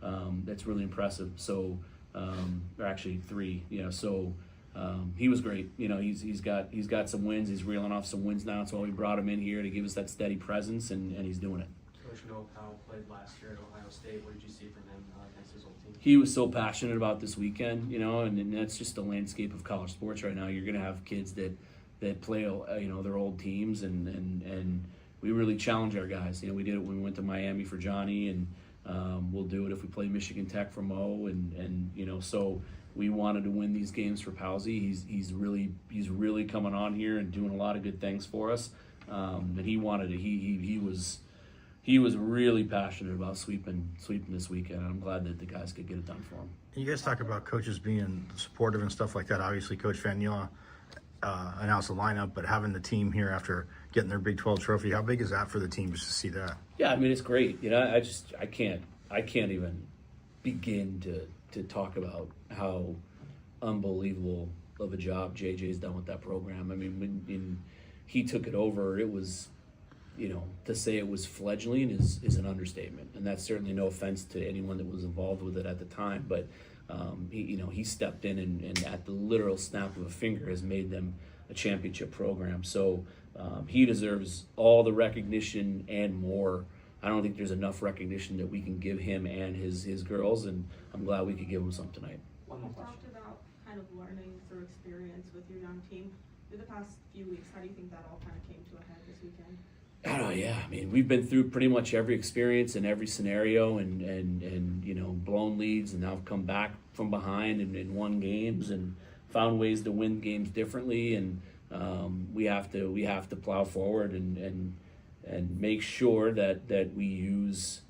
[SPEAKER 7] and that's really impressive. So, or actually 3, you know. So he was great. You know, he's got some wins. He's reeling off some wins now. So we brought him in here to give us that steady presence, and he's doing it.
[SPEAKER 15] Coach Noah Powell played last year at Ohio State. What did you see from him against his old team?
[SPEAKER 7] He was so passionate about this weekend, you know, and that's just the landscape of college sports right now. You're going to have kids that play, you know, their old teams, and we really challenge our guys. You know, we did it when we went to Miami for Johnny, and we'll do it if we play Michigan Tech for Mo, and you know, so we wanted to win these games for Palsy. He's really coming on here and doing a lot of good things for us. And he wanted to. He was really passionate about sweeping this weekend. I'm glad that the guys could get it done for him.
[SPEAKER 9] You guys talk about coaches being supportive and stuff like that. Obviously, Coach Fanila announced the lineup, but having the team here after getting their Big 12 trophy, how big is that for the team just to see that?
[SPEAKER 7] Yeah, I mean, it's great. You know, I can't even begin to talk about how unbelievable of a job JJ's done with that program. I mean, when he took it over, it was, you know, to say it was fledgling is an understatement, and that's certainly no offense to anyone that was involved with it at the time. But he stepped in and at the literal snap of a finger has made them a championship program. So he deserves all the recognition and more. I don't think there's enough recognition that we can give him and his girls, and I'm glad we could give him some tonight.
[SPEAKER 8] One more question. You talked about kind of learning through experience with your young team. Through the past few weeks, how do you think that all kind of came to a head this weekend?
[SPEAKER 7] I don't know, yeah. I mean, we've been through pretty much every experience and every scenario, and you know, blown leads, and now come back from behind and won games and found ways to win games differently. And we have to plow forward and make sure that we use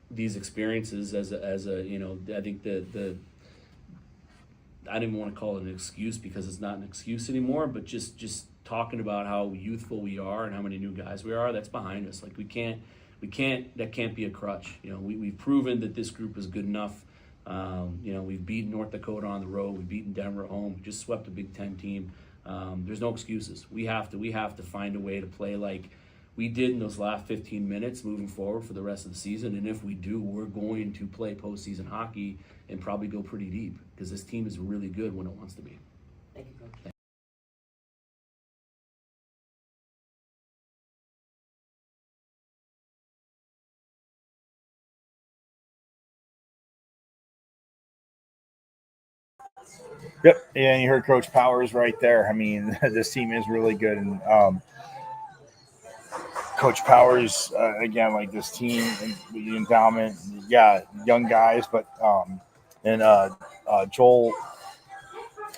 [SPEAKER 7] these experiences as a you know, I think I didn't want to call it an excuse because it's not an excuse anymore, but just talking about how youthful we are and how many new guys we are, that's behind us. Like that can't be a crutch. You know, we've proven that this group is good enough. You know, we've beaten North Dakota on the road, we've beaten Denver at home, we just swept a Big Ten team. There's no excuses. We have to find a way to play like we did in those last 15 minutes moving forward for the rest of the season. And if we do, we're going to play postseason hockey and probably go pretty deep because this team is really good when it wants to be.
[SPEAKER 12] Thank you, Coach.
[SPEAKER 6] Yep, and you heard Coach Powers right there. I mean, this team is really good, and Coach Powers again, like this team and the endowment, yeah, young guys, but Joel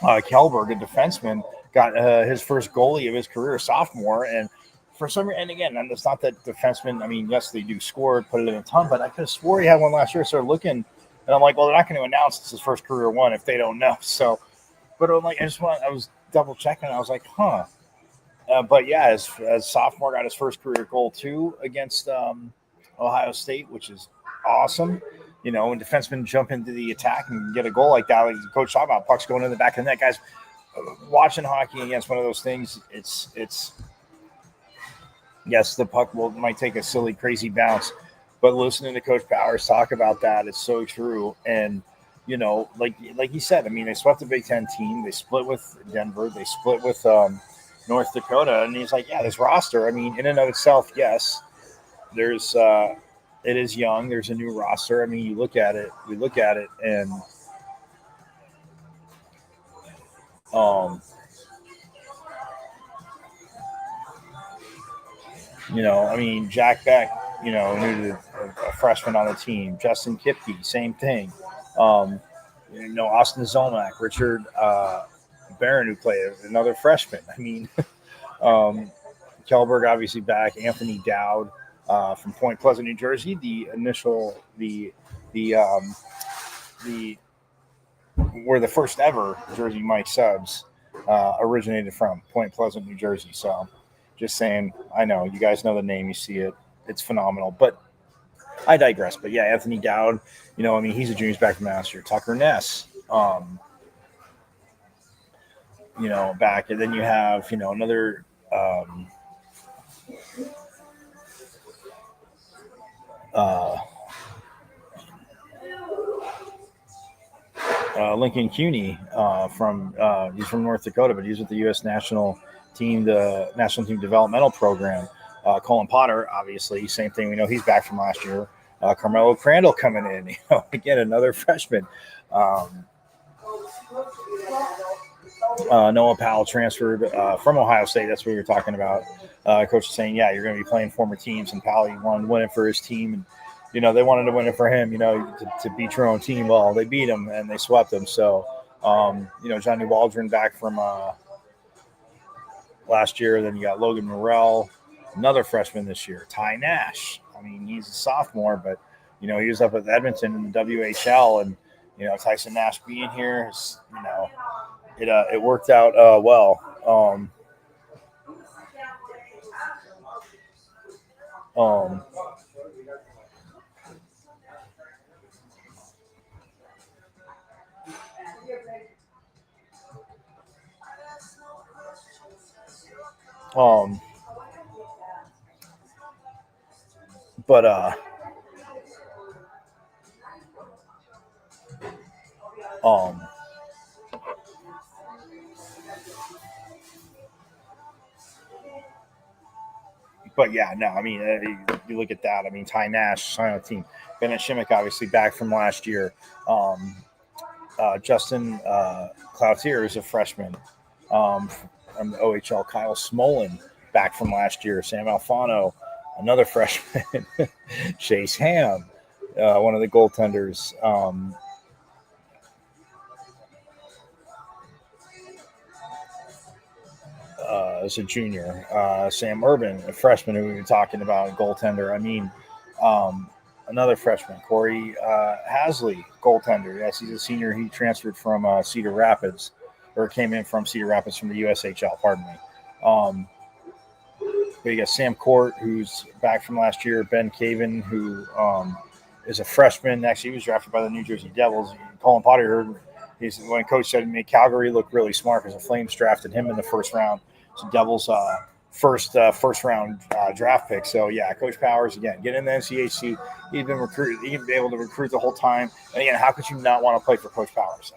[SPEAKER 6] Kjellberg, a defenseman, got his first goalie of his career, sophomore, and for some reason, and again, and it's not that defensemen. I mean, yes, they do score, put it in a ton, but I could have swore he had one last year. So looking, and I'm like, well, they're not going to announce it's his first career one if they don't know. So, but I'm like, I was double checking, and I was like, huh. But yeah, as sophomore, got his first career goal too against Ohio State, which is awesome. You know, when defensemen jump into the attack and get a goal like that, like the coach talked about, pucks going in the back of the net, guys. Watching hockey against one of those things, it's yes, the puck might take a silly, crazy bounce, but listening to Coach Powers talk about that is so true. And you know, like he said, I mean, they swept the Big Ten team, they split with Denver, they split with North Dakota, and he's like, yeah, this roster, I mean, in and of itself, yes, there's it is young, there's a new roster. I mean, we look at it and I mean, Jack Beck, new to a freshman on the team. Justin Kipke, same thing. Austin Zomack, Richard Barron, who played, another freshman. I mean, Kellberg obviously back. Anthony Dowd from Point Pleasant, New Jersey. Were the first ever Jersey Mike subs originated from Point Pleasant, New Jersey. So, just saying, I know you guys know the name, you see it, it's phenomenal. But I digress. But yeah, Anthony Dowd, he's a junior back from last year. Tucker Ness, back, and then you have another. Lincoln Cuney he's from North Dakota, but he's with the U.S. national team, the national team developmental program. Colin Potter, obviously, same thing. We know he's back from last year. Carmelo Crandall coming in, again, another freshman. Noah Powell transferred from Ohio State. That's what you're talking about. Coach is saying, yeah, you're going to be playing former teams, and Powell, he wanted to win it for his team, and they wanted to win it for him, to beat your own team. Well, they beat him and they swept him. So, Johnny Waldron back from last year. Then you got Logan Morrell, another freshman this year. Ty Nash. I mean, he's a sophomore, but, he was up at Edmonton in the WHL. And, Tyson Nash being here, it worked out well. But yeah, no, I mean, you look at that. I mean, Ty Nash signed on the team. Bennett Shimmick, obviously, back from last year. Justin Cloutier is a freshman from the OHL. Kyle Smolin, back from last year. Sam Alfano, another freshman. Chase Ham, one of the goaltenders. As a junior. Sam Urban, a freshman who we were talking about, a goaltender. I mean, another freshman, Corey Hasley, goaltender. Yes, he's a senior. He transferred from Cedar Rapids, or came in from Cedar Rapids from the USHL, pardon me. But you got Sam Court, who's back from last year. Ben Caven, who is a freshman. Actually, he was drafted by the New Jersey Devils. Colin Potter, when Coach said to me, Calgary looked really smart because the Flames drafted him in the first round. So Devils first round draft pick. So yeah, Coach Powers, again, get in the NCHC. He's been recruited. He's been able to recruit the whole time. And again, how could you not want to play for Coach Powers?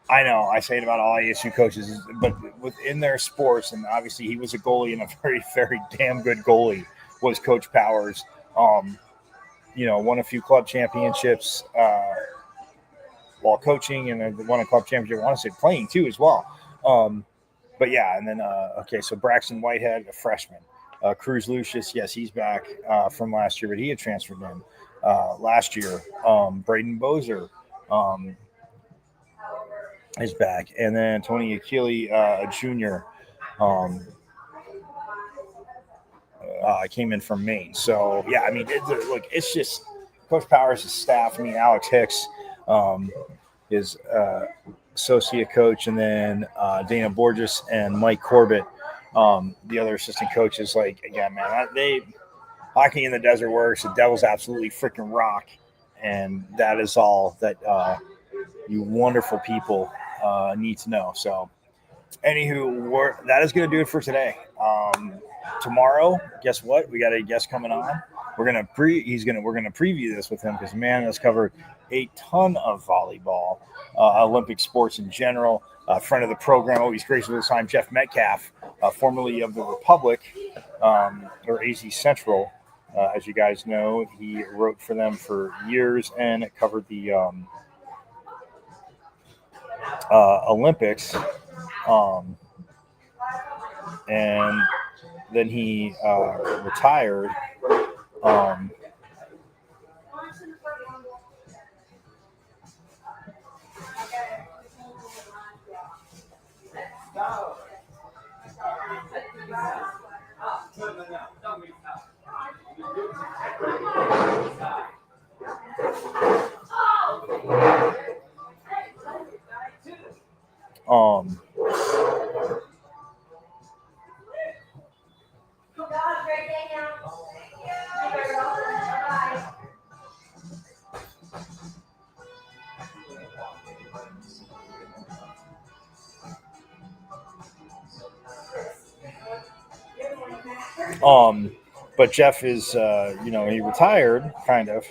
[SPEAKER 6] I know I say it about all ASU coaches, but within their sports, and obviously he was a goalie and a very, very damn good goalie was Coach Powers. Won a few club championships while coaching, and won a club championship, I want to say playing too as well. But yeah, and then, so Braxton Whitehead, a freshman. Cruz Lucius, yes, he's back from last year, but he had transferred in last year. Braden Bozer is back. And then Tony Achille, a junior, came in from Maine. So, yeah, I mean, it's just Coach Powers' staff. I mean, Alex Hicks is associate coach, and then Dana Borges and Mike Corbett, the other assistant coaches. Like, again, man, hockey in the desert works. The Devils absolutely freaking rock, and that is all that you wonderful people need to know. So, anywho, that is going to do it for today. Tomorrow, guess what? We got a guest coming on. We're gonna preview this with him because man has covered a ton of volleyball, Olympic sports in general. Friend of the program, always gracious with his time, Jeff Metcalf, formerly of the Republic, or AZ Central, as you guys know. He wrote for them for years and covered the Olympics. And then he retired. But Jeff is, he retired, kind of.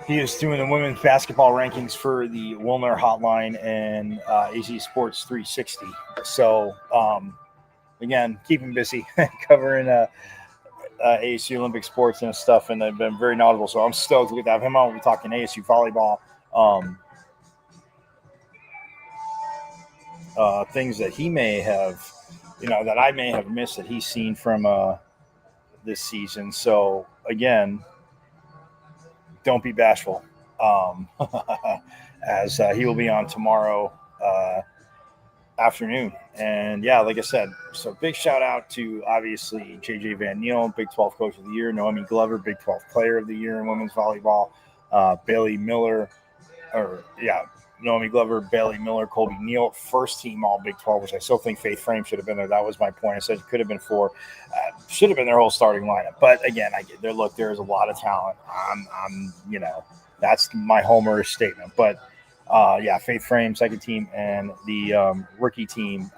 [SPEAKER 6] He is doing the women's basketball rankings for the Wilner Hotline and AZ Sports 360. So, again, keep him busy covering ASU Olympic sports and stuff, and they've been very knowledgeable. So I'm stoked to have him on. We're talking ASU volleyball, things that he may have, that I may have missed that he's seen from this season. So, again, don't be bashful, as he will be on tomorrow afternoon. And, yeah, like I said, so big shout-out to, obviously, J.J. Van Niel, Big 12 Coach of the Year, Naomi Glover, Big 12 Player of the Year in women's volleyball, Naomi Glover, Bailey Miller, Colby Neal, first team all Big 12, which I still think Faith Frame should have been there. That was my point. I said it could have been 4. Should have been their whole starting lineup. But, again, I get there. Look, there is a lot of talent. That's my homerish statement. But, Faith Frame, second team, and the rookie team,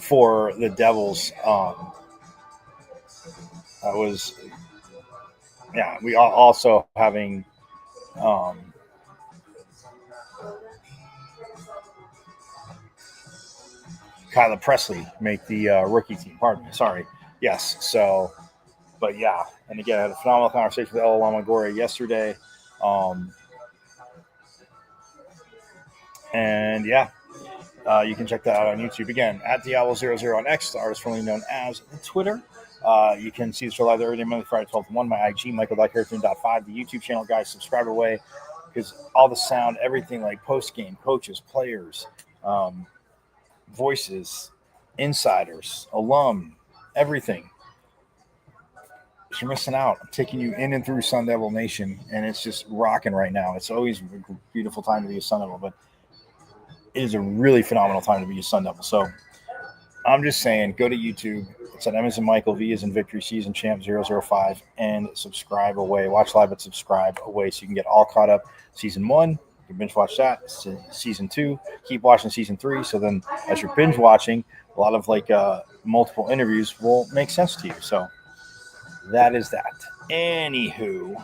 [SPEAKER 6] for the Devils, we are also having Kyla Presley make the rookie team. Pardon me. Sorry. Yes. So, but yeah. And again, I had a phenomenal conversation with Ella Lamagore yesterday. And yeah, you can check that out on YouTube. Again, at Diablo00 on X, the artist formerly known as Twitter. You can see the show live every day, Monday, Friday, 12 to 1. My IG, Michael.Harrison.5. The YouTube channel, guys, subscribe away, because all the sound, everything like post-game, coaches, players, voices, insiders, alum, everything. You're missing out. I'm taking you in and through Sun Devil Nation, and it's just rocking right now. It's always a beautiful time to be a Sun Devil, but it is a really phenomenal time to be a Sun Devil. So I'm just saying, go to YouTube. It's at M as in Michael, V as in Victory, C as in Champ 005, and subscribe away. Watch live, but subscribe away so you can get all caught up. Season 1, you can binge watch that. Season 2, keep watching Season 3. So then as you're binge watching, a lot of multiple interviews will make sense to you. So that is that. Anywho,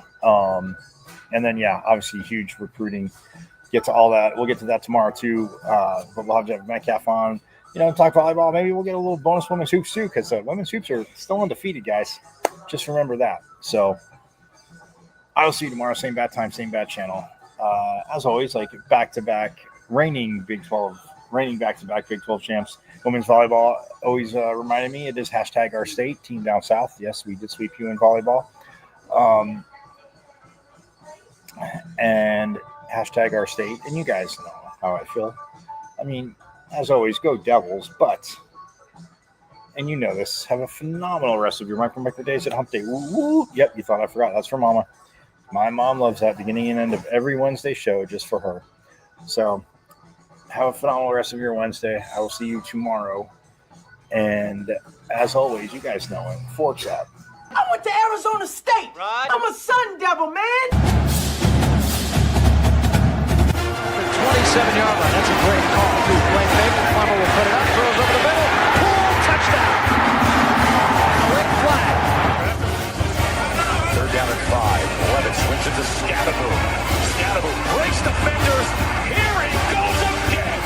[SPEAKER 6] and then, obviously huge recruiting. Get to all that. We'll get to that tomorrow too. But we'll have Jeff Metcalf on, talk volleyball. Maybe we'll get a little bonus women's hoops too, because women's hoops are still undefeated, guys. Just remember that. So I will see you tomorrow. Same bad time, same bad channel. As always, back-to-back reigning back-to-back Big 12 champs. Women's volleyball always reminded me it is hashtag our state, team down south. Yes, we did sweep you in volleyball. And hashtag our state. And you guys know how I feel. I mean, as always, go Devils, but, and you know this, have a phenomenal rest of your Micro days at Hump Day. Woo, woo. Yep, you thought I forgot. That's for Mama. My mom loves that beginning and end of every Wednesday show just for her. So have a phenomenal rest of your Wednesday. I will see you tomorrow. And as always, you guys know it. Forks up.
[SPEAKER 16] I went to Arizona State.
[SPEAKER 2] Right.
[SPEAKER 16] I'm a Sun Devil, man.
[SPEAKER 4] 27-yard line. That's a great call. Two-point fake. Plummer will put it up. Throws over the middle. Poole, touchdown. Quick flag.
[SPEAKER 1] 3rd down and 5. Levis swings it to Scadaboo. Scadaboo breaks defenders. Here he goes again.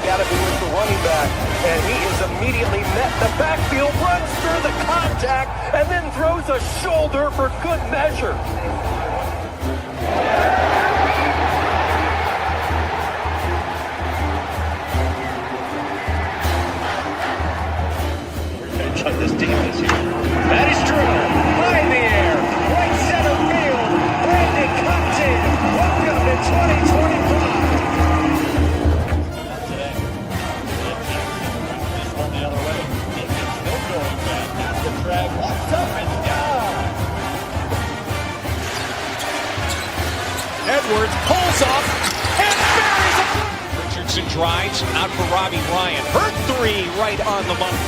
[SPEAKER 1] Scadaboo is the running back, and he is immediately met in the backfield, runs through the contact, and then throws a shoulder for good measure.
[SPEAKER 2] Bench on this defense here. That is true. High in the air. Right center field. Brandon Compton. Welcome to 2025.
[SPEAKER 4] Edwards pulls off and buries it. Richardson drives out for Robbie Ryan. Hurt 3 right on the money.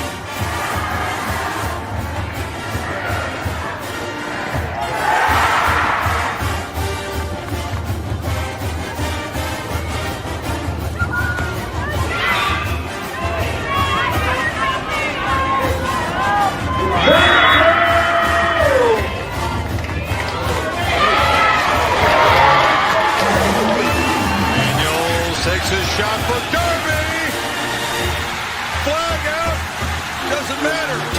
[SPEAKER 5] Takes his shot for Darby. Flag out. Doesn't matter.